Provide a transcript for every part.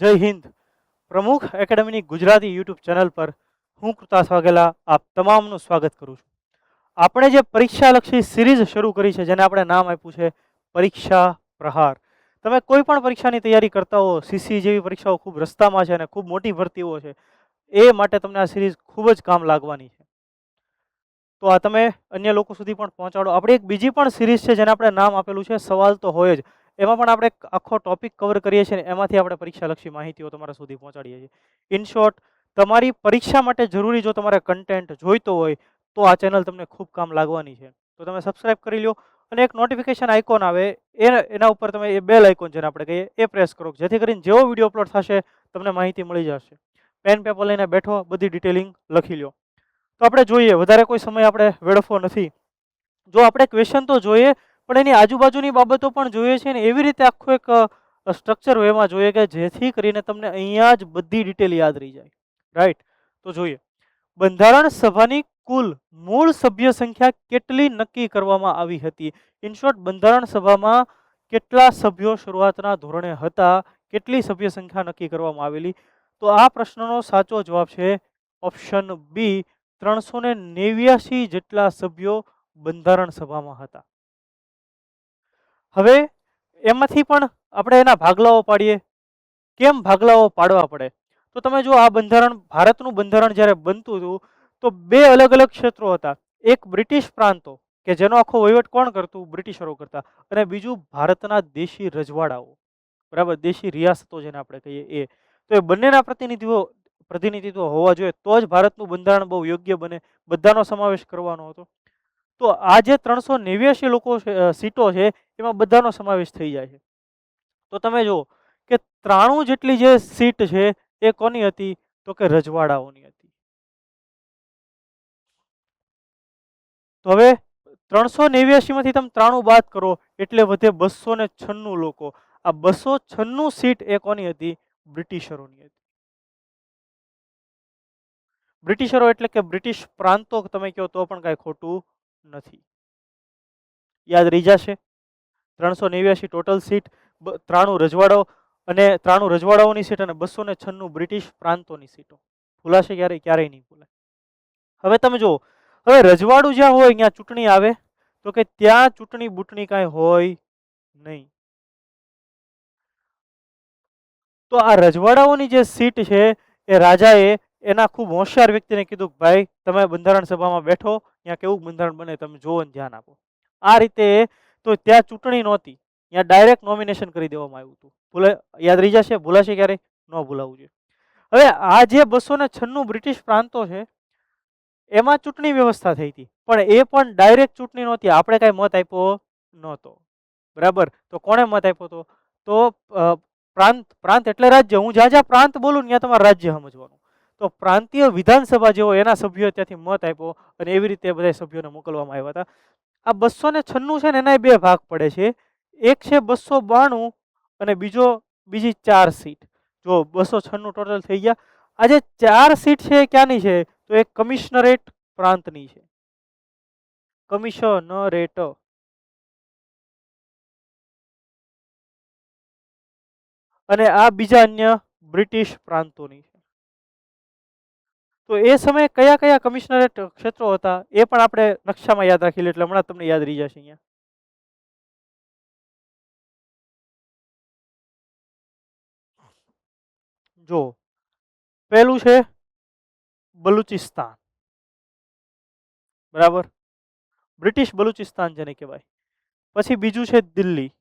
જય હિન્દ. પ્રમુખ એકેડમીની Gujarati YouTube channel પર હું કૃતાસ વાઘેલા આપ તમામનું સ્વાગત કરું છું. આપણે જે પરીક્ષાલક્ષી સિરીઝ શરૂ કરી છે જેને આપણે નામ આપ્યું છે પરીક્ષા પ્રહાર. તમે કોઈ પણ પરીક્ષાની તૈયારી કરતા હો, સીસી જેવી પરીક્ષાઓ ખૂબ રસ્તામાં છે અને ખૂબ મોટી ભરતીઓ છે, એ માટે તમને આ સિરીઝ ખૂબ જ કામ લાગવાની છે. તો આ તમે અન્ય લોકો સુધી પણ પહોંચાડો. આપણે એક બીજી પણ સિરીઝ છે જેને આપણે નામ આપેલું છે સવાલ તો હોય જ. એમાં પણ આપણે એક આખો ટોપિક કવર કરીએ છીએ અને એમાંથી આપણે પરીક્ષાલક્ષી માહિતીઓ તમારા સુધી પહોંચાડીએ છીએ. ઇન શોર્ટ, તમારી પરીક્ષા માટે જરૂરી જો તમારે કન્ટેન્ટ જોઈતો હોય તો આ ચેનલ તમને ખૂબ કામ લાગવાની છે. તો તમે સબસ્ક્રાઇબ કરી લો અને એક નોટિફિકેશન આઇકોન આવે એના ઉપર તમે એ બેલ આઇકોન જેને આપણે કહીએ એ પ્રેસ કરો, જેથી કરીને જેવો વિડીયો અપલોડ થશે તમને માહિતી મળી જશે. પેન પેપર લઈને બેઠો, બધી ડિટેલિંગ લખી લો. તો આપણે જોઈએ, વધારે કોઈ સમય આપણે વેડફવો નથી. જો આપણે ક્વેશ્ચન તો જોઈએ પણ એની આજુબાજુની બાબતો પણ જોઈએ છે ને એવી રીતે આખું એક સ્ટ્રક્ચર વેમાં જોઈએ કે જેથી કરીને તમને અહીંયા જ બધી ડિટેલ યાદ રહી જાય. રાઈટ? તો જોઈએ, બંધારણ સભાની કુલ મૂળ સભ્ય સંખ્યા કેટલી નક્કી કરવામાં આવી હતી? ઇન શોર્ટ, બંધારણ સભામાં કેટલા સભ્યો શરૂઆતના ધોરણે હતા, કેટલી સભ્ય સંખ્યા નક્કી કરવામાં આવેલી? તો આ પ્રશ્નનો સાચો જવાબ છે ઓપ્શન બી, 389 જેટલા સભ્યો બંધારણ સભામાં હતા. હવે એમાંથી પણ આપણે એના ભાગલાઓ પાડીએ. કેમ ભાગલાઓ પાડવા પડે? તો તમે જો આ બંધારણ, ભારતનું બંધારણ જ્યારે બનતું હતું તો બે અલગ અલગ ક્ષેત્રો હતા. એક બ્રિટિશ પ્રાંતો કે જેનો આખો વહીવટ કોણ કરતું? બ્રિટિશરો કરતા. અને બીજું ભારતના દેશી રજવાડાઓ, બરાબર, દેશી રિયાસતો જેને આપણે કહીએ એ. તો એ બંનેના પ્રતિનિધિત્વ હોવા જોઈએ તો જ ભારતનું બંધારણ બહુ યોગ્ય બને. બધાનો સમાવેશ કરવાનો હતો. તો આ જે 389 લોકો સીટો છે એમાં બધાનો સમાવેશ થઈ જાય છે. તો તમે જુઓ કે 93 જેટલી જે સીટ છે એ કોની હતી? તો કે રજવાડાઓની હતી. તો હવે 389 માંથી તમે 93 બાદ કરો એટલે વધે 296 લોકો. આ 296 સીટ એ કોની હતી? બ્રિટિશરોની હતી. બ્રિટિશરો એટલે કે બ્રિટિશ પ્રાંતો તમે કહો તો પણ કાંઈ ખોટું નથી. યાદ રહી જશે. 389 ટોટલ સીટ, 93 રજવાડાઓ અને 93 રજવાડાઓની સીટ અને 296 બ્રિટિશ પ્રાંતોની સીટો. ભૂલાશે ક્યારેય નહીં ભૂલાય. હવે તમે જુઓ, હવે રજવાડું જ્યાં હોય ત્યાં ચૂંટણી આવે તો કે ત્યાં ચૂંટણી બૂટણી કાંઈ હોય નહીં. તો આ રજવાડાઓની જે સીટ છે એ રાજાએ એના ખૂબ હોશિયાર વ્યક્તિને કીધું, ભાઈ તમે બંધારણ સભામાં બેઠો, ત્યાં કેવું બંધારણ બને તમે જોવો ને ધ્યાન આપો. આ રીતે તો ત્યાં ચૂંટણી નહોતી, ત્યાં ડાયરેક્ટ નોમિનેશન કરી દેવામાં આવ્યું હતું. યાદ રહી જશે, ભૂલાશે ક્યારેય ન ભૂલાવવું જોઈએ. હવે આ જે 296 બ્રિટિશ પ્રાંતો છે એમાં ચૂંટણી વ્યવસ્થા થઈ હતી, પણ એ પણ ડાયરેક્ટ ચૂંટણી નહોતી. આપણે કાંઈ મત આપ્યો નહોતો, બરાબર. તો કોણે મત આપ્યો હતો? તો પ્રાંત એટલે રાજ્ય. હું જ્યાં જ્યાં પ્રાંત બોલું ત્યાં તમારે રાજ્ય સમજવાનું. તો પ્રાંતીય વિધાનસભા જેવો એના સભ્યોએ ત્યાંથી મત આપ્યો અને એવી રીતે બધા સભ્યોને મોકલવામાં આવ્યા હતા. આ 296 છે ને એના બે ભાગ પડે છે. એક છે 292 અને બીજી 4 સીટ. જો 296 ટોટલ થઈ ગયા. આ જે 4 સીટ છે એ ક્યાંની છે? તો એક કમિશનરેટ પ્રાંતની છે. કમિશનરેટ. અને આ બીજા અન્ય બ્રિટિશ પ્રાંતોની છે. તો એ સમયે કયા કયા કમિશનરેટ ક્ષેત્રો હતા એ પણ આપણે નકશામાં યાદ રાખી લે એટલે હમણાં તમને યાદ રહી જશે. અહીંયા જો પહેલું છે બલુચિસ્તાન, બરાબર, બ્રિટિશ બલુચિસ્તાન જેને કહેવાય. પછી બીજું છે દિલ્હી.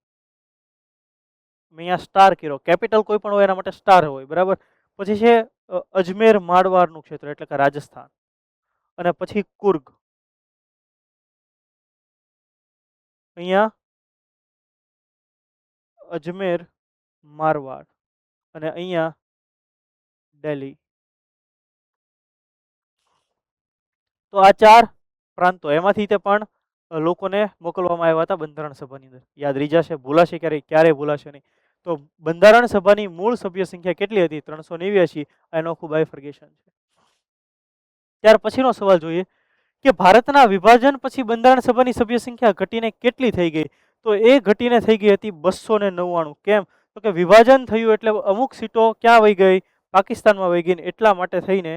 મેં અહીંયા સ્ટાર કર્યો, કેપિટલ કોઈ પણ હોય એના માટે સ્ટાર હોય, બરાબર. પછી છે અજમેર મારવાડનું ક્ષેત્ર એટલે કે રાજસ્થાન. અને પછી કુર્ગ, અહીંયા અજમેર મારવાડ અને અહીંયા દિલ્હી. તો આ 4 પ્રાંતો એમાંથી તે પણ લોકોને મોકલવામાં આવ્યા હતા બંધારણ સભાની અંદર. યાદ રહી જશે, ભૂલાશે ક્યારેય ભૂલાશે નહીં. તો બંધારણ સભાની મૂળ સભ્ય સંખ્યા કેટલી હતી? 389. એનો ખૂબ બાયફર્ગેશન છે. ત્યાર પછીનો સવાલ જોઈએ કે ભારતના વિભાજન પછી બંધારણ સભાની સભ્ય સંખ્યા ઘટીને કેટલી થઈ ગઈ? તો એ ઘટીને થઈ ગઈ હતી 299. કેમ? તો કે વિભાજન થયું એટલે અમુક સીટો ક્યાં વહી ગઈ, પાકિસ્તાનમાં વહી ગઈ, ને એટલા માટે થઈને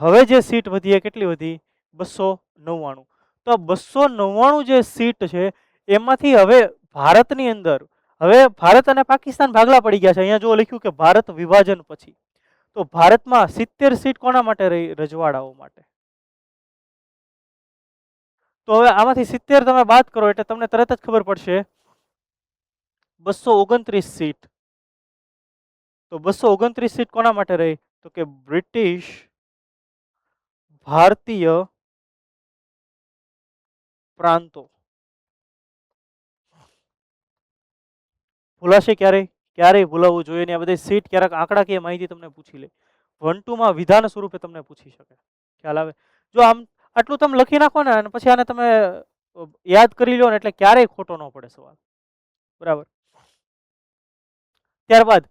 હવે જે સીટ વધી એ કેટલી વધી, 299. તો 299 જે સીટ છે એમાંથી હવે ભારતની અંદર હવે ભારત અને પાકિસ્તાન ભાગલા પડી ગયા છે. અહીંયા જો લખ્યું કે ભારત વિભાજન પછી, તો ભારતમાં 70 સીટ કોના માટે રહી, રજવાડાઓ માટે. તો હવે આમાંથી 70 તમે બાદ કરો એટલે તમને તરત જ ખબર પડશે 229 સીટ. તો 229 સીટ કોના માટે રહી, તો કે બ્રિટિશ ભારતીય પ્રાંતો. ભૂલાશે ક્યારેય? ક્યારેય ભૂલાવવું જોઈએ નહીં. આ બધી સીટ ક્યારેક આંકડાકીય માહિતી તમને પૂછી લે, 1-2 માં વિધાન સ્વરૂપે તમને પૂછી શકે. ખ્યાલ આવે? જો આમ આટલું તમે લખી નાખો ને અને પછી આને તમે યાદ કરી લો ને એટલે ક્યારેય ખોટો ન પડે સવાલ. બરાબર. ત્યારબાદ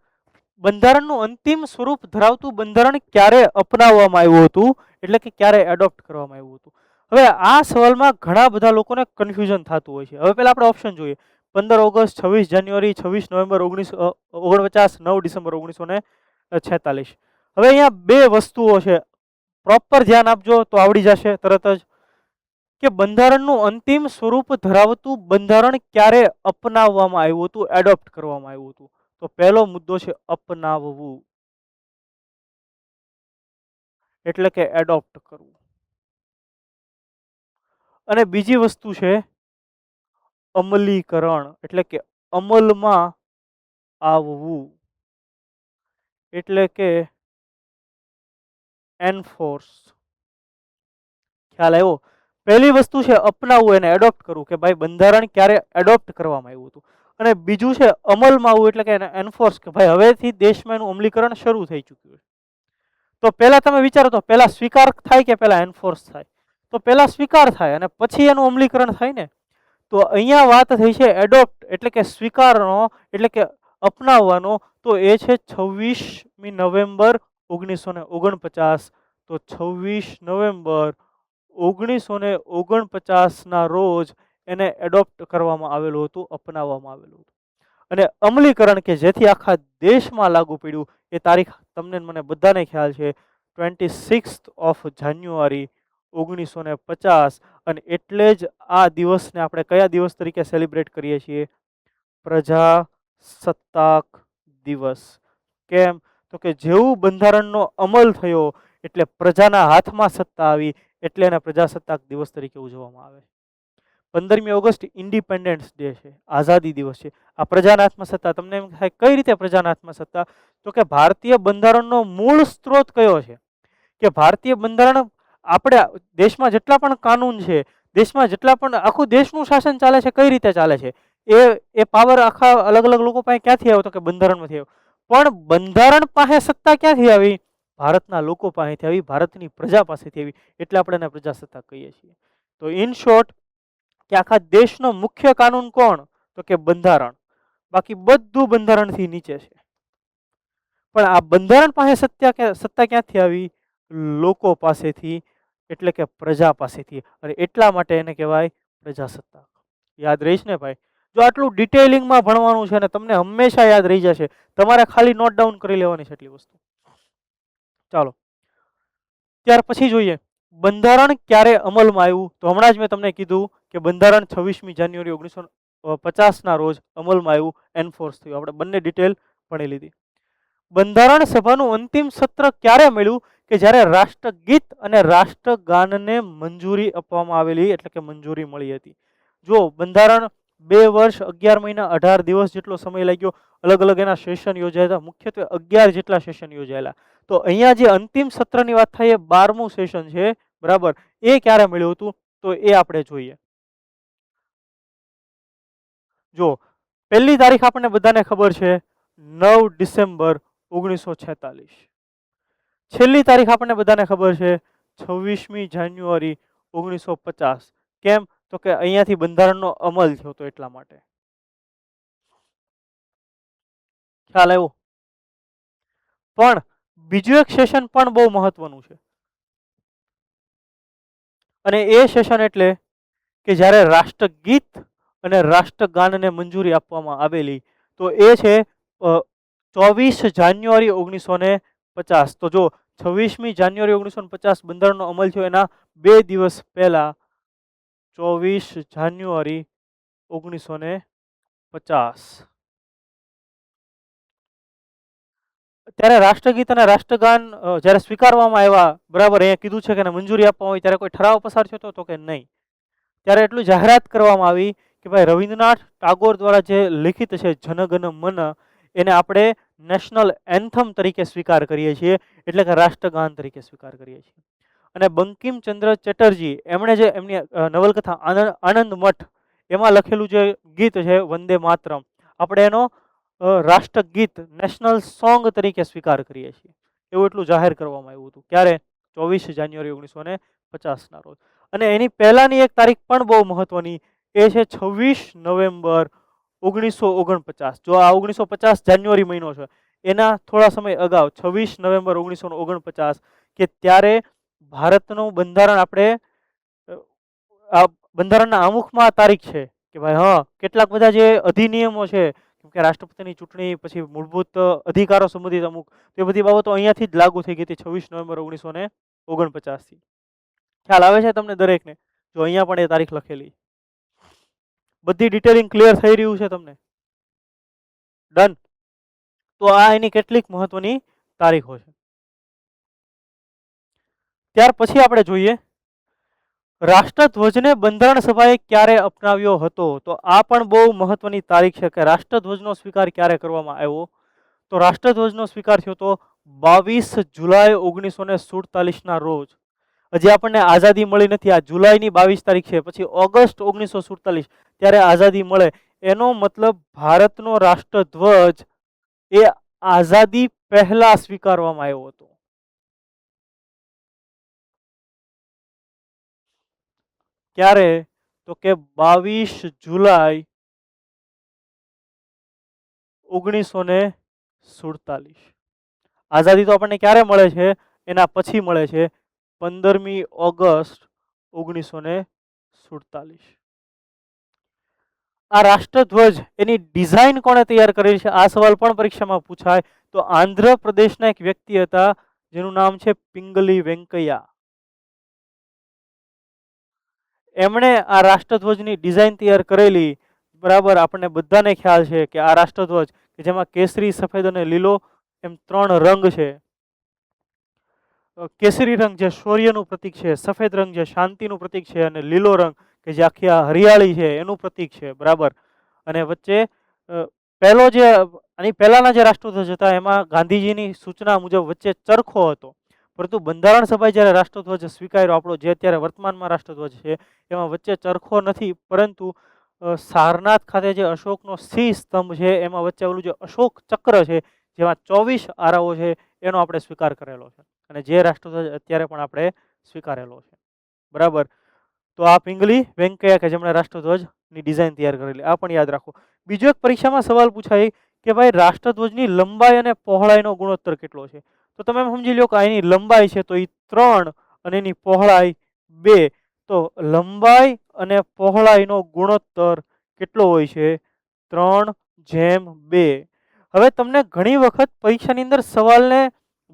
બંધારણનું અંતિમ સ્વરૂપ ધરાવતું બંધારણ ક્યારે અપનાવવામાં આવ્યું હતું, એટલે કે ક્યારે એડોપ્ટ કરવામાં આવ્યું હતું. હવે આ સવાલમાં ઘણા બધા લોકોને કન્ફ્યુઝન થતું હોય છે. હવે પહેલા આપણે ઓપ્શન જોઈએ. 15 ઓગસ્ટ, 26 જાન્યુઆરી, 26 નવેમ્બર 1949, 9 ડિસેમ્બર 1946. હવે અહીંયા બે વસ્તુઓ છે, પ્રોપર ધ્યાન આપજો તો આવડી જશે તરત જ, કે બંધારણનું અંતિમ સ્વરૂપ ધરાવતું બંધારણ ક્યારે અપનાવવામાં આવ્યું હતું, એડોપ્ટ કરવામાં આવ્યું હતું. તો પહેલો મુદ્દો છે અપનાવવું, એટલે કે એડોપ્ટ કરવું. અને બીજી વસ્તુ છે અમલીકરણ, એટલે કે અમલમાં આવવું, એટલે કે એનફોર્સ. ખ્યાલ આવ્યો? પહેલી વસ્તુ છે અપનાવવું, એને એડોપ્ટ કરવું, કે ભાઈ બંધારણ ક્યારે એડોપ્ટ કરવામાં આવ્યું હતું. અને બીજું છે અમલમાં આવવું, એટલે કે એને એન્ફોર્સ, કે ભાઈ હવેથી દેશમાં એનું અમલીકરણ શરૂ થઈ ચૂક્યું છે. તો પહેલા તમે વિચારો તો પહેલા સ્વીકાર થાય કે પહેલા એન્ફોર્સ થાય? તો પહેલા સ્વીકાર થાય અને પછી એનું અમલીકરણ થાય ને. તો અહીંયા વાત થઈ છે એડોપ્ટ, એટલે કે સ્વીકારનો, એટલે કે અપનાવવાનો. તો એ છે 26મી નવેમ્બર 1949. તો 26 નવેમ્બર 1949 ના રોજ એને એડોપ્ટ કરવામાં આવેલું હતું, અપનાવવામાં આવેલું હતું. અને અમલીકરણ કે જેથી આખા દેશમાં લાગુ પડ્યું એ તારીખ તમને મને બધાને ખ્યાલ છે, 26 જાન્યુઆરી 1950. અને એટલે જ આ દિવસને આપણે કયા દિવસ તરીકે સેલિબ્રેટ કરીએ છીએ? પ્રજાસત્તાક દિવસ. કેમ? તો કે જેવું બંધારણનો અમલ થયો એટલે પ્રજાના હાથમાં સત્તા આવી, એટલે એને પ્રજાસત્તાક દિવસ તરીકે ઉજવવામાં આવે. 15મી ઓગસ્ટ ઇન્ડિપેન્ડન્સ ડે છે, આઝાદી દિવસ છે. આ પ્રજાના હાથમાં સત્તા. તમને એમ થાય કઈ રીતે પ્રજાના હાથમાં સત્તા? તો કે ભારતીય બંધારણનો મૂળ સ્ત્રોત કયો છે? કે ભારતીય બંધારણ, આપણે દેશમાં જેટલા પણ કાનૂન છે, દેશમાં જેટલા પણ આખું દેશનું શાસન ચાલે છે, કઈ રીતે ચાલે છે? એ પાવર આખા અલગ અલગ લોકો પાસે ક્યાંથી આવ્યો? તો કે બંધારણમાંથી આવ્યો. પણ બંધારણ પાસે સત્તા ક્યાંથી આવી? ભારતના લોકો પાસેથી આવી, ભારતની પ્રજા પાસેથી આવી. એટલે આપણે એને પ્રજાસત્તાક કહીએ છીએ. તો ઇન શોર્ટ, કે આખા દેશનો મુખ્ય કાનૂન કોણ? તો કે બંધારણ. બાકી બધું બંધારણથી નીચે છે. પણ આ બંધારણ પાસે સત્તા ક્યાંથી આવી? લોકો પાસેથી, એટલે કે પ્રજા પાસેથી. અને એટલા માટે એને કહેવાય પ્રજાસત્તાક. યાદ રહીશ ને ભાઈ? જો આટલું ડિટેલિંગમાં ભણવાનું છે ને તમને હંમેશા યાદ રહી જશે. તમારે ખાલી નોટ ડાઉન કરી લેવાની છે એટલી વસ્તુ. ચાલો, ત્યાર પછી જોઈએ બંધારણ ક્યારે અમલમાં આવ્યું. તો હમણાં જ મેં તમને કીધું કે બંધારણ 26મી જાન્યુઆરી 1950 ના રોજ અમલમાં આવ્યું, એન્ફોર્સ થયું. આપણે બંને ડિટેલ ભણી લીધી. બંધારણ સભાનું અંતિમ સત્ર ક્યારે મળ્યું? કે જ્યારે રાષ્ટ્રગીત અને રાષ્ટ્રગાનને મંજૂરી આપવામાં આવેલી, એટલે કે મંજૂરી મળી હતી. જો બંધારણ 2 વર્ષ 11 મહિના 18 દિવસ જેટલો સમય લાગ્યો. અલગ અલગ એના સેશન યોજાયા હતા, મુખ્યત્વે 11 જેટલા સેશન યોજાયેલા. તો અહીંયા જે અંતિમ સત્રની વાત થાય એ 12મું સેશન છે, બરાબર. એ ક્યારે મળ્યું હતું? તો એ આપણે જોઈએ. જો પહેલી તારીખ આપણને બધાને ખબર છે 9 ડિસેમ્બર 1946. છેલ્લી તારીખ આપણને બધાને ખબર છે 26મી જાન્યુઆરી 1950. કેમ? તો કે અહીંયાથી બંધારણનો અમલ થયો હતો એટલા માટે. ખ્યાલ આવ્યો? પણ બીજું એક સેશન પણ બહુ મહત્વનું છે. અને એ સેશન એટલે કે જ્યારે રાષ્ટ્રગીત અને રાષ્ટ્રગાનને મંજૂરી આપવામાં આવેલી. તો એ છે 24 જાન્યુઆરી 1950. તો જો 26મી જાન્યુઆરી 1950 બંધારણનો અમલ થયો, એના 2 દિવસ પહેલા 24 જાન્યુઆરી 1950 ત્યારે રાષ્ટ્રગીત અને રાષ્ટ્રગાન જ્યારે સ્વીકારવામાં આવ્યા, બરાબર, અહીંયા કીધું છે કે મંજૂરી આપવામાં આવી, ત્યારે કોઈ ઠરાવ પસાર થયો હતો? તો કે નહીં. ત્યારે એટલું જાહેરાત કરવામાં આવી કે ભાઈ રવિન્દ્રનાથ ટાગોર દ્વારા જે લિખિત છે જનગણ મન, એને આપણે નેશનલ એન્થમ તરીકે સ્વીકાર કરીએ છીએ, એટલે કે રાષ્ટ્રગાન તરીકે સ્વીકાર કરીએ છીએ. અને બંકિમચંદ્ર ચેટર્જી એમણે જે એમની નવલકથા આનંદ મઠ એમાં લખેલું જે ગીત છે વંદે માતરમ, આપણે એનો રાષ્ટ્રગીત નેશનલ સોંગ તરીકે સ્વીકાર કરીએ છીએ. એવું એટલું જાહેર કરવામાં આવ્યું હતું. ક્યારે? 24 જાન્યુઆરી 1950 ના રોજ. અને એની પહેલાની એક તારીખ પણ બહુ મહત્વની, એ છે 26 નવેમ્બર 1949. જો આ 1950 જાન્યુઆરી મહિનો છે, એના થોડા સમય અગાઉ 26 નવેમ્બર 1949, કે ત્યારે ભારતનું બંધારણ આપણે આ બંધારણના આમુખમાં આ તારીખ છે કે ભાઈ હા, કેટલાક બધા જે અધિનિયમો છે, કે રાષ્ટ્રપતિની ચૂંટણી, પછી મૂળભૂત અધિકારો સંબંધિત અમુક, તે બધી બાબતો અહીંયાથી જ લાગુ થઈ ગઈ હતી 26 નવેમ્બર 1949 થી. ખ્યાલ આવે છે તમને દરેકને? જો અહીંયા પણ એ તારીખ લખેલી, બધી ડિટેલિંગ ક્લિયર થઈ રહ્યું છે તમને? ડન. તો આ એની કેટલીક મહત્વની તારીખો છે. ત્યાર પછી આપણે જોઈએ રાષ્ટ્રધ્વજને બંધારણ સભાએ ક્યારે અપનાવ્યો હતો. તો આ પણ બહુ મહત્વની તારીખ છે કે રાષ્ટ્રધ્વજનો સ્વીકાર ક્યારે કરવામાં આવ્યો. તો રાષ્ટ્રધ્વજનો સ્વીકાર થયો તો 22 જુલાઈ 1947 ના રોજ. હજી આપણને આઝાદી મળી નથી, આ જુલાઈની 22 તારીખ છે, પછી ઓગસ્ટ 1947 ત્યારે આઝાદી મળે. એનો મતલબ ભારતનો રાષ્ટ્રધ્વજ એ આઝાદી પહેલા સ્વીકારવામાં આવ્યો હતો. ક્યારે? તો કે 22 જુલાઈ 1947. આઝાદી તો આપણને ક્યારે મળે છે? એના પછી મળે છે 15મી ઓગસ્ટ 1947. આ રાષ્ટ્રધ્વજ એની ડિઝાઇન કોણે તૈયાર કરેલી છે? આ સવાલ પણ પરીક્ષામાં પૂછાય. તો આંધ્રપ્રદેશના એક વ્યક્તિ હતા જેનું નામ છે પિંગલી વેંકૈયા. એમણે આ રાષ્ટ્રધ્વજની ડિઝાઇન તૈયાર કરેલી. બરાબર, આપણને બધાને ખ્યાલ છે કે આ રાષ્ટ્રધ્વજ કે જેમાં કેસરી, સફેદ અને લીલો એમ 3 રંગ છે. કેસરી રંગ જે શૌર્યનું પ્રતીક છે, સફેદ રંગ જે શાંતિનું પ્રતીક છે, અને લીલો રંગ કે જે આખી આ હરિયાળી છે એનું પ્રતીક છે. બરાબર. અને વચ્ચે પહેલો જે આની પહેલાના જે રાષ્ટ્રધ્વજ હતા એમાં ગાંધીજીની સૂચના મુજબ વચ્ચે ચરખો હતો. પરંતુ બંધારણ સભાએ જ્યારે રાષ્ટ્રધ્વજ સ્વીકાર્યો, આપણો જે અત્યારે વર્તમાનમાં રાષ્ટ્રધ્વજ છે, એમાં વચ્ચે ચરખો નથી, પરંતુ સારનાથ ખાતે જે અશોકનો સિંહ સ્તંભ છે એમાં વચ્ચે ઓલું જે અશોક ચક્ર છે જેમાં 24 આરાઓ છે એનો આપણે સ્વીકાર કરેલો છે. અને જે રાષ્ટ્રધ્વજ અત્યારે પણ આપણે સ્વીકારેલો છે. બરાબર. તો આ પિંગલી વેંકૈયા કે જેમણે રાષ્ટ્રધ્વજની ડિઝાઇન તૈયાર કરેલી, આ પણ યાદ રાખો. બીજો એક પરીક્ષામાં સવાલ પૂછાય કે ભાઈ રાષ્ટ્રધ્વજની લંબાઈ અને પહોળાઈનો ગુણોત્તર કેટલો છે? તો તમે સમજી લો કે એની લંબાઈ છે તો એ 3 અને એની પહોળાઈ 2. તો લંબાઈ અને પહોળાઈનો ગુણોત્તર કેટલો હોય છે? 3:2. હવે તમને ઘણી વખત પરીક્ષાની અંદર સવાલને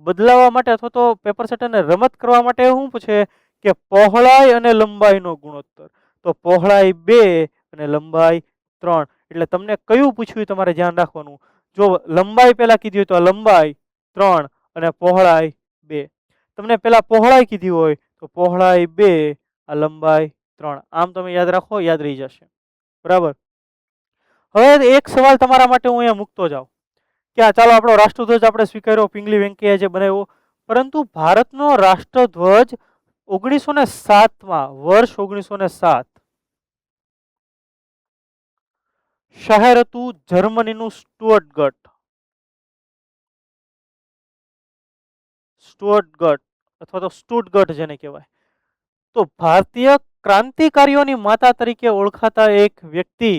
બદલાવવા માટે અથવા તો પેપર સેટરને રમત કરવા માટે શું પૂછે કે પહોળાઈ અને લંબાઈનો ગુણોત્તર. તો પહોળાઈ 2 અને લંબાઈ 3. એટલે તમને કયું પૂછ્યું તમારે ધ્યાન રાખવાનું. જો લંબાઈ પહેલા કીધી હોય તો લંબાઈ 3 અને પહોળાઈ 2. તમને પહેલા પહોળાઈ કીધી હોય તો પહોળાઈ 2 આ લંબાઈ 3. આમ તમે યાદ રાખો, યાદ રહી જશે. બરાબર. હવે એક સવાલ તમારા માટે હું અહીંયા મૂકતો જાઉં કે ચાલો આપણો રાષ્ટ્રધ્વજ આપણે સ્વીકાર્યો, પિંગલી વેંકૈયા જે બનાવ્યો, પરંતુ ભારતનો રાષ્ટ્રધ્વજ 1907માં, વર્ષ 1907, શહેર હતું જર્મનીનું સ્ટુઅર્ટગટ. સ્ટુઅર્ટગટ અથવા તો સ્ટુટગટ જેને કહેવાય. તો ભારતીય ક્રાંતિકારીઓની માતા તરીકે ઓળખાતા એક વ્યક્તિ,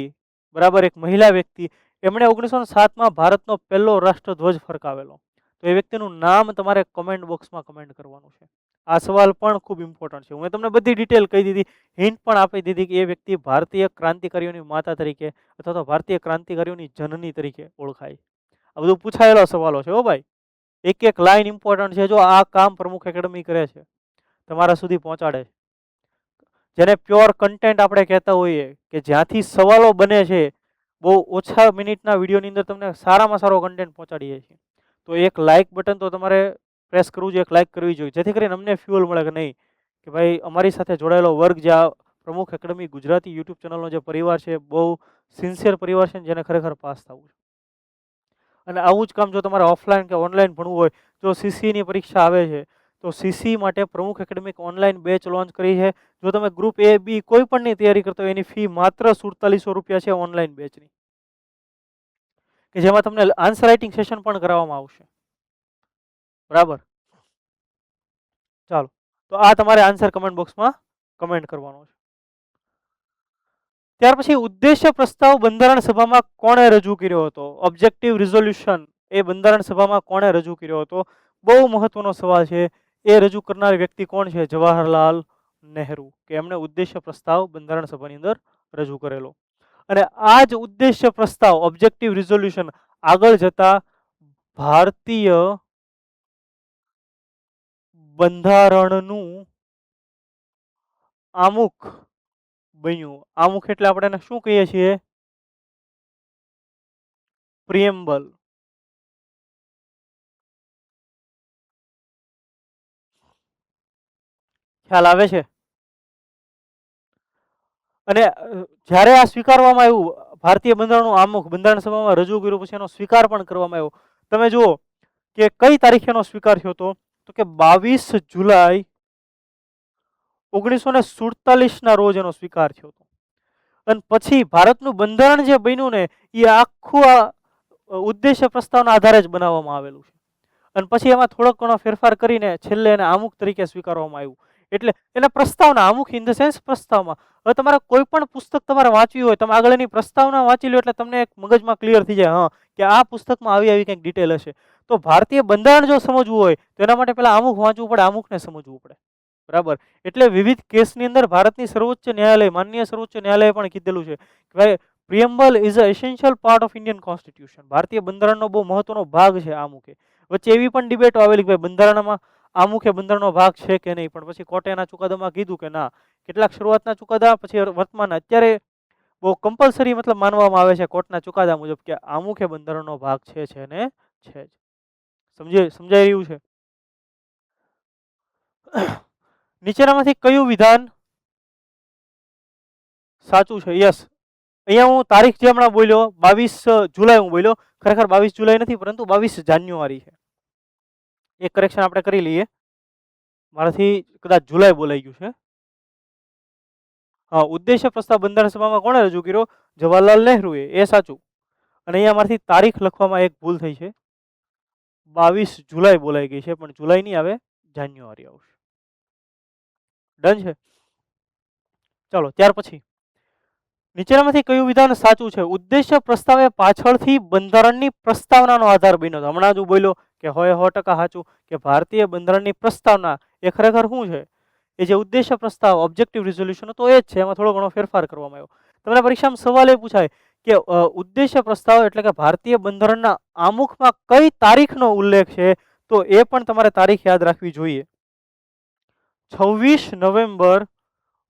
બરાબર, એક મહિલા વ્યક્તિ, એમણે 1907માં ભારતનો પહેલો રાષ્ટ્રધ્વજ ફરકાવેલો. તો એ વ્યક્તિનું નામ તમારે કમેન્ટ બોક્સમાં કમેન્ટ કરવાનું છે. આ સવાલ પણ ખૂબ ઇમ્પોર્ટન્ટ છે. હું તમને બધી ડિટેલ કહી દીધી, હિન્ટ પણ આપી દીધી કે એ વ્યક્તિ ભારતીય ક્રાંતિકારીઓની માતા તરીકે અથવા તો ભારતીય ક્રાંતિકારીઓની જનની તરીકે ઓળખાય. આ બધું પૂછાયેલા સવાલો છે હો ભાઈ. એક એક લાઈન ઇમ્પોર્ટન્ટ છે. જો આ કામ પ્રમુખ એકેડમી કરે છે, તમારા સુધી પહોંચાડે છે. જેને પ્યોર કન્ટેન્ટ આપણે કહેતા હોઈએ કે જ્યાંથી સવાલો બને છે, બહુ ઓછા મિનિટના વિડીયોની અંદર તમને સારામાં સારો કન્ટેન્ટ પહોંચાડીએ છીએ. તો એક લાઇક બટન તો તમારે પ્રેસ કરવું જોઈએ, એક લાઇક કરવી જોઈએ, જેથી કરીને અમને ફ્યુઅલ મળે કે નહીં કે ભાઈ અમારી સાથે જોડાયેલો વર્ગ જે આ પ્રમુખ એકેડમી ગુજરાતી યુટ્યુબ ચેનલનો જે પરિવાર છે, બહુ સિન્સિયર પરિવાર છે, જેને ખરેખર પાસ થવું છે. અને આવું જ કામ જો તમારે ઓફલાઈન કે ઓનલાઈન ભણવું હોય, જો સીસીની પરીક્ષા આવે છે તો સીસી માટે પ્રમુખ એકેડેમિક ઓનલાઈન બેચ લોન્ચ કરી છે. જો તમે ગ્રુપ એ બી કોઈ પણની તૈયારી કરતા હોય, એની ફી માત્ર 4700 રૂપિયા છે ઓનલાઈન બેચની, કે જેમાં તમને આન્સર રાઇટિંગ સેશન પણ કરાવવામાં આવશે. બરાબર, ચાલો તો આ તમારે આન્સર કમેન્ટ બોક્સમાં કમેન્ટ કરવાનો છે. ત્યાર પછી ઉદ્દેશ્ય પ્રસ્તાવ બંધારણ સભામાં કોણે રજૂ કર્યો હતો? ઓબ્જેક્ટિવ રિઝોલ્યુશન એ બંધારણ સભામાં કોણે રજૂ કર્યો હતો? બહુ મહત્વનો સવાલ છે. એ રજૂ કરનાર વ્યક્તિ કોણ છે? જવાહરલાલ નહેરુ, કે એમણે ઉદ્દેશ્ય પ્રસ્તાવ બંધારણ સભાની અંદર રજૂ કરેલો. અને આ જ ઉદ્દેશ્ય પ્રસ્તાવ ઓબ્જેક્ટિવ રિઝોલ્યુશન આગળ જતા ભારતીય બંધારણનું આમુખ બન્યું. આમુખ એટલે આપણે એને શું કહીએ છીએ? પ્રિએમ્બલ. ખ્યાલ આવે છે? અને જ્યારે આ સ્વીકારવામાં આવ્યું, ભારતીય બંધારણનું આમુખ બંધારણ સભામાં રજૂ કર્યું, પછી એનો સ્વીકાર પણ કરવામાં આવ્યો. તમે જુઓ કે કઈ તારીખે એનો સ્વીકાર થયો હતો, તો કે 22 જુલાઈ 1947 ના રોજ એનો સ્વીકાર થયો હતો. અને પછી ભારતનું બંધારણ જે બન્યું ને, એ આખું આ ઉદ્દેશ્ય પ્રસ્તાવના આધારે જ બનાવવામાં આવેલું છે. અને પછી એમાં થોડોક ઘણો ફેરફાર કરીને છેલ્લે એને આમુખ તરીકે સ્વીકારવામાં આવ્યું. એટલે એને પ્રસ્તાવના, આમુખ ઇન ધ સેન્સ પ્રસ્તાવમાં. હવે તમારે કોઈ પણ પુસ્તક તમારે વાંચવી હોય, તમે આગળ એની પ્રસ્તાવના વાંચી લો એટલે તમને એક મગજમાં ક્લિયર થઈ જાય, હા કે આ પુસ્તકમાં આવી કંઈક ડિટેલ હશે. તો ભારતીય બંધારણ જો સમજવું હોય તો એના માટે પહેલા આમુખ વાંચવું પડે, આમુખને સમજવું પડે. બરાબર, એટલે વિવિધ કેસની અંદર ભારતની સર્વોચ્ચ ન્યાયાલય, માનનીય સર્વોચ્ચ ન્યાયાલયે પણ કીધેલું છે કે ભાઈ preamble is a essential part of Indian constitution. ભારતીય બંધારણનો બહુ મહત્વનો ભાગ છે આમુખ. વચ્ચે એવી પણ ડિબેટો આવેલી કે ભાઈ બંધારણમાં આમુખે બંધારણનો ભાગ છે કે નહીં, પણ પછી કોર્ટે એના ચુકાદામાં કીધું કે ના. કેટલાક શરૂઆતના ચુકાદા, પછી વર્તમાન અત્યારે બહુ કમ્પલસરી મતલબ માનવામાં આવે છે કોર્ટના ચુકાદા મુજબ કે આમુખે બંધારણનો ભાગ છે ને છે જ. સમજાઈ રહ્યું છે? નીચેનામાંથી કયું વિધાન સાચું છે? યસ, અહીંયા હું તારીખ જે હમણાં બોલ્યો 22 જુલાઈ હું બોલ્યો, ખરેખર 22 જુલાઈ નથી, પરંતુ 22 જાન્યુઆરી છે. એક કરેક્શન આપણે કરી લઈએ, મારાથી કદાચ જુલાઈ બોલાઈ ગયું છે. હા, ઉદ્દેશ્ય પ્રસ્તાવ બંધારણ સભામાં કોણે રજૂ કર્યો? જવાહરલાલ નહેરુએ. એ સાચું. અને અહીંયા મારાથી તારીખ લખવામાં એક ભૂલ થઈ છે, 22 જુલાઈ બોલાઈ ગઈ છે, પણ જુલાઈ નહીં આવે, જાન્યુઆરી આવશે. ડન છે? ચાલો ત્યાર પછી નીચેનામાંથી કયું વિધાન સાચું છે? ઉદ્દેશ્ય પ્રસ્તાવ એ પાછળથી બંધારણની પ્રસ્તાવનાનો આધાર બન્યો હતો. હમણાં જ હું બોલ્યો કે 100% સાચું, કે ભારતીય બંધારણની પ્રસ્તાવના એ ખરેખર શું છે? એ જે ઉદ્દેશ્ય પ્રસ્તાવ ઓબ્જેક્ટિવ રિઝોલ્યુશન હતો એ જ છે, એમાં થોડો ઘણો ફેરફાર કરવામાં આવ્યો. તમને પરીક્ષામાં સવાલ એ પૂછાય કે ઉદ્દેશ્ય પ્રસ્તાવ એટલે કે ભારતીય બંધારણના આમુખમાં કઈ તારીખનો ઉલ્લેખ છે? તો એ પણ તમારે તારીખ યાદ રાખવી જોઈએ. 26 નવેમ્બર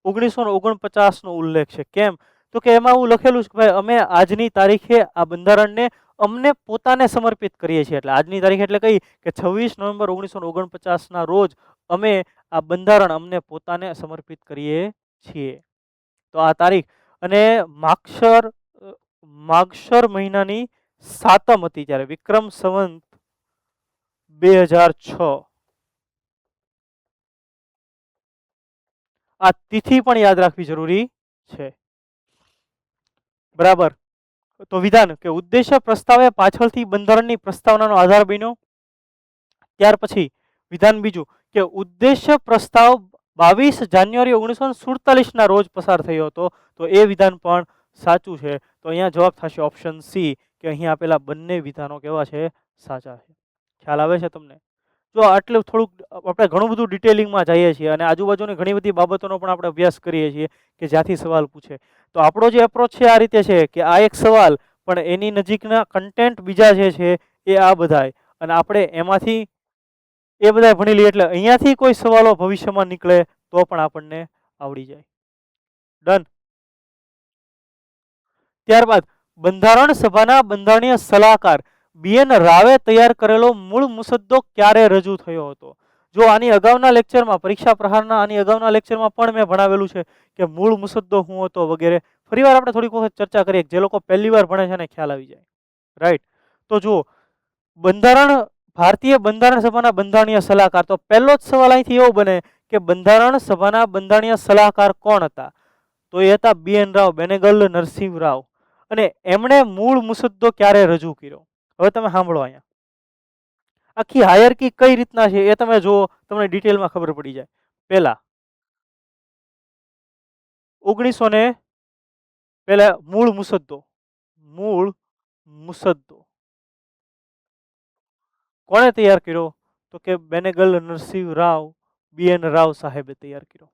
1949 નો ઉલ્લેખ છે. કેમ? તો કે એમાં એવું લખેલું છે કે ભાઈ અમે આજની તારીખે આ બંધારણને અમને પોતાને સમર્પિત કરીએ છીએ. એટલે આજની તારીખ એટલે કઈ? કે 26 નવેમ્બર 1949 ના રોજ અમે આ બંધારણ અમને પોતાને સમર્પિત કરીએ છીએ. તો આ તારીખ. અને માગશર મહિનાની 7મ હતી ત્યારે, વિક્રમ સંવત 2006. આ તિથિ પણ યાદ રાખવી જરૂરી છે. બરાબર, તો વિધાન કે ઉદ્દેશ્ય પ્રસ્તાવે પાછળથી બંધારણની પ્રસ્તાવનાનો આધાર બન્યો. ત્યાર પછી વિધાન બીજું કે ઉદ્દેશ્ય પ્રસ્તાવ 22 જાન્યુઆરી 1947 ના રોજ પસાર થયો હતો. તો એ વિધાન પણ સાચું છે. તો અહીંયા જવાબ થશે ઓપ્શન સી, કે અહીં આપેલા બંને વિધાનો કેવા છે? સાચા છે. ખ્યાલ આવે છે તમને? જો આટલું થોડુંક આપણે ઘણું બધું ડિટેલિંગમાં જઈએ છીએ અને આજુબાજુની ઘણી બધી બાબતોનો પણ આપણે અભ્યાસ કરીએ છીએ કે જ્યાંથી સવાલ પૂછે. તો આપણો જે એપ્રોચ છે આ રીતે છે કે આ એક સવાલ પણ એની નજીકના કન્ટેન્ટ બીજા જે છે એ આ બધાય, અને આપણે એમાંથી એ બધા ભણી લઈએ એટલે અહીંયાથી કોઈ સવાલો ભવિષ્યમાં નીકળે તો પણ આપણને આવડી જાય. ડન. ત્યારબાદ બંધારણ સભાના બંધારણીય સલાહકાર BN રાવે તૈયાર કરેલો મૂળ મુસદ્દો ક્યારે રજૂ થયો હતો? જો આની અગાઉના લેક્ચરમાં, પરીક્ષા પ્રહારના આની અગાઉના લેક્ચરમાં પણ મેં ભણાવેલું છે કે મૂળ મુસદ્દો શું હતો વગેરે. ફરીવાર આપણે થોડીક વખત ચર્ચા કરીએ, જે લોકો પહેલી વાર ભણે છે એને ખ્યાલ આવી જાય. રાઈટ. તો જુઓ, બંધારણ, ભારતીય બંધારણ સભાના બંધારણીય સલાહકાર, તો પહેલો જ સવાલ અહીંથી એવો બને કે બંધારણ સભાના બંધારણીય સલાહકાર કોણ હતા? તો એ હતા BN રાવ, બેનેગલ નરસિંહ રાવ. અને એમણે મૂળ મુસદ્દો ક્યારે રજૂ કર્યો? હવે તમે સાંભળો, અહીંયા આખી હાયરકી કઈ રીતના છે એ તમે જુઓ, તમને ડિટેલમાં ખબર પડી જાય. પહેલા 1900 ને પહેલા મૂળ મુસદ્દો કોણે તૈયાર કર્યો? તો કે બેનેગલ નરસિંહ રાવ, BN રાવ સાહેબે તૈયાર કર્યો.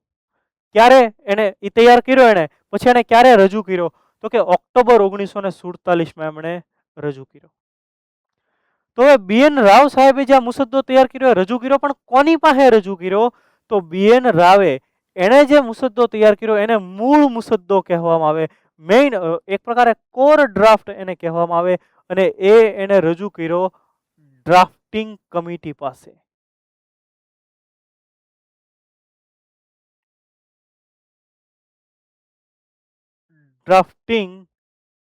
ક્યારે એને એ તૈયાર કર્યો એને, પછી એને ક્યારે રજૂ કર્યો? તો કે ઓક્ટોબર 1947 એમણે રજૂ કર્યો. તો હવે BN રાવ સાહેબે જે મુસદ્દો તૈયાર કર્યો, રજૂ કર્યો, પણ કોની પાસે રજૂ કર્યો? તો BN રાવે એણે જે મુસદ્દો તૈયાર કર્યો એને મૂળ મુસદ્દો કહેવામાં આવે. મેઇન એક પ્રકારે કોર ડ્રાફ્ટ એને કહેવામાં આવે. અને એને રજૂ કર્યો ડ્રાફ્ટિંગ કમિટી પાસે. Drafting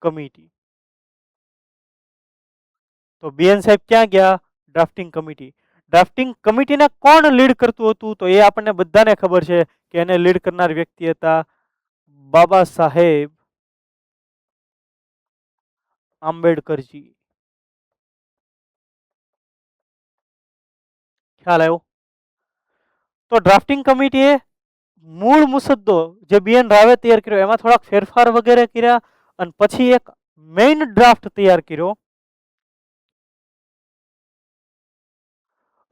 committee. તો BN સાહેબ ક્યાં ગયા? Drafting committee. ડ્રાફ્ટિંગ કમિટીને કોણ લીડ કરતું હતું? તો એ આપણને બધાને ખબર છે કે એને લીડ કરનાર વ્યક્તિ હતા બાબા સાહેબ આંબેડકરજી. ખ્યાલ આવ્યો? તો ડ્રાફ્ટિંગ કમિટીએ મૂળ મુસદ્દો જે BN રાવે તૈયાર કર્યો એમાં થોડાક ફેરફાર વગેરે કર્યા અને પછી એક મેઇન ડ્રાફ્ટ તૈયાર કર્યો.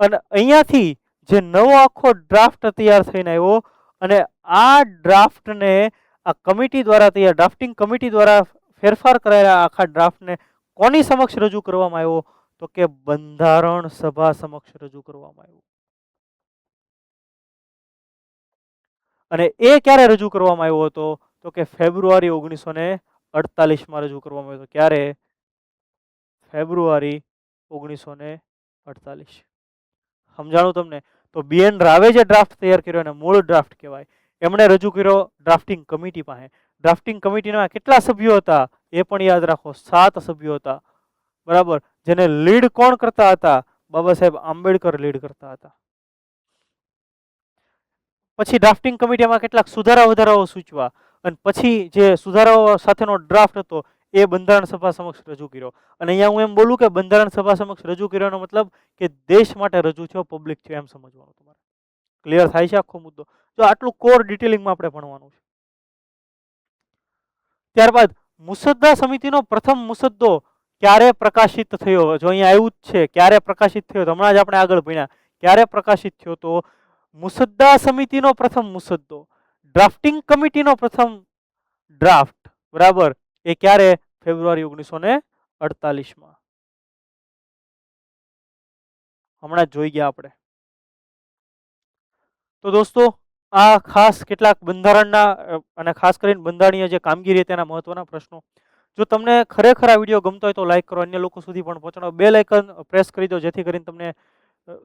અને અહીંયાથી જે નવો આખો ડ્રાફ્ટ તૈયાર થઈને આવ્યો, અને આ ડ્રાફ્ટને આ કમિટી દ્વારા તૈયાર, ડ્રાફ્ટિંગ કમિટી દ્વારા ફેરફાર કરાયેલા આખા ડ્રાફ્ટને કોની સમક્ષ રજૂ કરવામાં આવ્યો? તો કે બંધારણ સભા સમક્ષ રજૂ કરવામાં આવ્યો. અને એ ક્યારે રજૂ કરવામાં આવ્યો હતો? તો કે ફેબ્રુઆરી 1948 રજૂ કરવામાં આવ્યો હતો. ક્યારે? ફેબ્રુઆરી 1948. સમજાણું તમને? તો BN રાવે જે ડ્રાફ્ટ તૈયાર કર્યો એને મૂળ ડ્રાફ્ટ કહેવાય. એમણે રજૂ કર્યો ડ્રાફ્ટિંગ કમિટી પાસે. ડ્રાફ્ટિંગ કમિટીના કેટલા સભ્યો હતા એ પણ યાદ રાખો, 7 સભ્યો હતા. બરાબર. જેને લીડ કોણ કરતા હતા? બાબા સાહેબ આંબેડકર લીડ કરતા હતા. પછી ડ્રાફ્ટિંગ કમિટીમાં કેટલાક સુધારા વધારાઓ સૂચવા, અને પછી જે સુધારાઓ સાથેનો ડ્રાફ્ટ હતો એ બંધારણ સભા સમક્ષ રજૂ કર્યો. અને અહીંયા હું એમ બોલું કે બંધારણ સભા સમક્ષ રજૂ કર્યાનો મતલબ કે દેશ માટે રજૂ થયો, પબ્લિક થયો, એમ સમજવાનું તમારે. ક્લિયર થાય છે આખો મુદ્દો? તો આટલું કોર ડિટેલિંગમાં આપણે ભણવાનું છે. ત્યારબાદ મુસદ્દા સમિતિનો પ્રથમ મુસદ્દો ક્યારે પ્રકાશિત થયો? જો અહીંયા આવ્યું જ છે ક્યારે પ્રકાશિત થયો, હમણાં જ આપણે આગળ ભણ્યા. ક્યારે પ્રકાશિત થયો? તો મુસદ્દા સમિતિનો પ્રથમ મુસદ્દો, ડ્રાફ્ટિંગ કમિટીનો પ્રથમ ડ્રાફ્ટ, બરાબર, એ ક્યારે? ફેબ્રુઆરી 1948. હમણાં જ જોઈ ગયા આપણે. તો દોસ્તો, આ ખાસ કેટલાક બંધારણના અને ખાસ કરીને બંધારણીય જે કામગીરી તેના મહત્વના પ્રશ્નો. જો તમને ખરેખર આ વિડીયો ગમતો હોય તો લાઈક કરો, અન્ય લોકો સુધી પણ પહોંચાડો, બેલ આઇકન પ્રેસ કરી દો જેથી કરીને તમને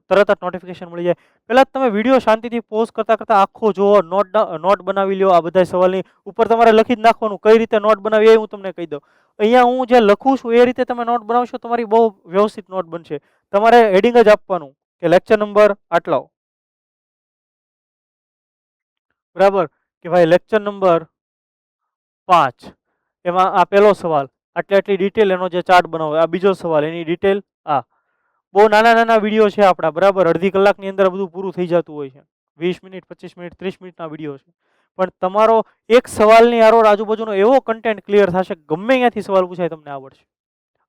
તરત જ નોટિફિકેશન મળી જાય. પહેલાં તમે વિડીયો શાંતિથી પોઝ કરતાં કરતાં આખો જુઓ, નોટ બનાવી લો. આ બધા સવાલની ઉપર તમારે લખી જ નાખવાનું કઈ રીતે નોટ બનાવી એ હું તમને કહી દઉં. અહીંયા હું જે લખું છું એ રીતે તમે નોટ બનાવશો, તમારી બહુ વ્યવસ્થિત નોટ બનશે. તમારે હેડિંગ જ આપવાનું કે લેક્ચર નંબર આટલો, બરાબર, કે ભાઈ લેક્ચર નંબર 5, એમાં આ પહેલો સવાલ, આટલી ડિટેલ એનો જે ચાર્ટ બનાવો, આ બીજો સવાલ એની ડિટેલ આ. બહુ નાના નાના વિડીયો છે આપણા, બરાબર, અડધી કલાકની અંદર બધું પૂરું થઈ જતું હોય છે. 20 મિનિટ, 25 મિનિટ, 30 મિનિટના વિડીયો છે. પણ તમારો એક સવાલની આજુબાજુનો એવો કન્ટેન્ટ ક્લિયર થશે, ગમે ત્યાંથી સવાલ પૂછાય તમને આવડશે.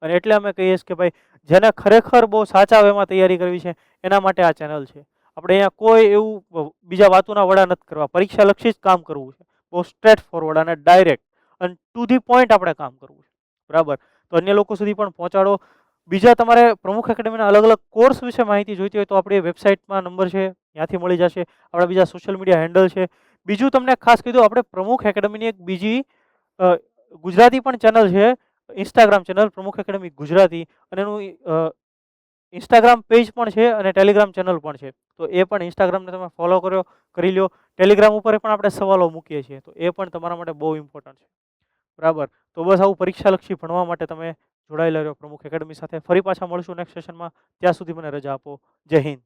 અને એટલે અમે કહીએ છીએ કે ભાઈ જેને ખરેખર બહુ સાચા વેમાં તૈયારી કરવી છે એના માટે આ ચેનલ છે. આપણે અહીંયા કોઈ એવું બીજા વાતોના વડા નથી કરવા, પરીક્ષાલક્ષી જ કામ કરવું છે. બહુ સ્ટ્રેટ ફોરવર્ડ અને ડાયરેક્ટ અને ટુ ધી પોઈન્ટ આપણે કામ કરવું છે. બરાબર? તો અન્ય લોકો સુધી પણ પહોંચાડો. બીજા તમારે પ્રમુખ એકેડમીના અલગ અલગ કોર્સ વિશે માહિતી જોઈતી હોય તો આપણી વેબસાઇટમાં નંબર છે, ત્યાંથી મળી જશે. આપણા બીજા સોશિયલ મીડિયા હેન્ડલ છે. બીજું તમને ખાસ કીધું, આપણે પ્રમુખ એકેડમીની એક બીજી ગુજરાતી પણ ચેનલ છે, ઇન્સ્ટાગ્રામ ચેનલ પ્રમુખ એકેડમી ગુજરાતી, અને એનું ઇન્સ્ટાગ્રામ પેજ પણ છે અને ટેલિગ્રામ ચેનલ પણ છે. તો એ પણ ઇન્સ્ટાગ્રામને તમે ફોલો કરી લો. ટેલિગ્રામ ઉપર પણ આપણે સવાલો મૂકીએ છીએ, તો એ પણ તમારા માટે બહુ ઇમ્પોર્ટન્ટ છે. બરાબર? તો બસ આવું પરીક્ષાલક્ષી ભણવા માટે તમે જોડાયેલા રહ્યો પ્રમુખ એકેડમી સાથે. ફરી પાછા મળશું નેક્સ્ટ સેશનમાં. ત્યાં સુધી મને રજા આપો. જય હિન્દ.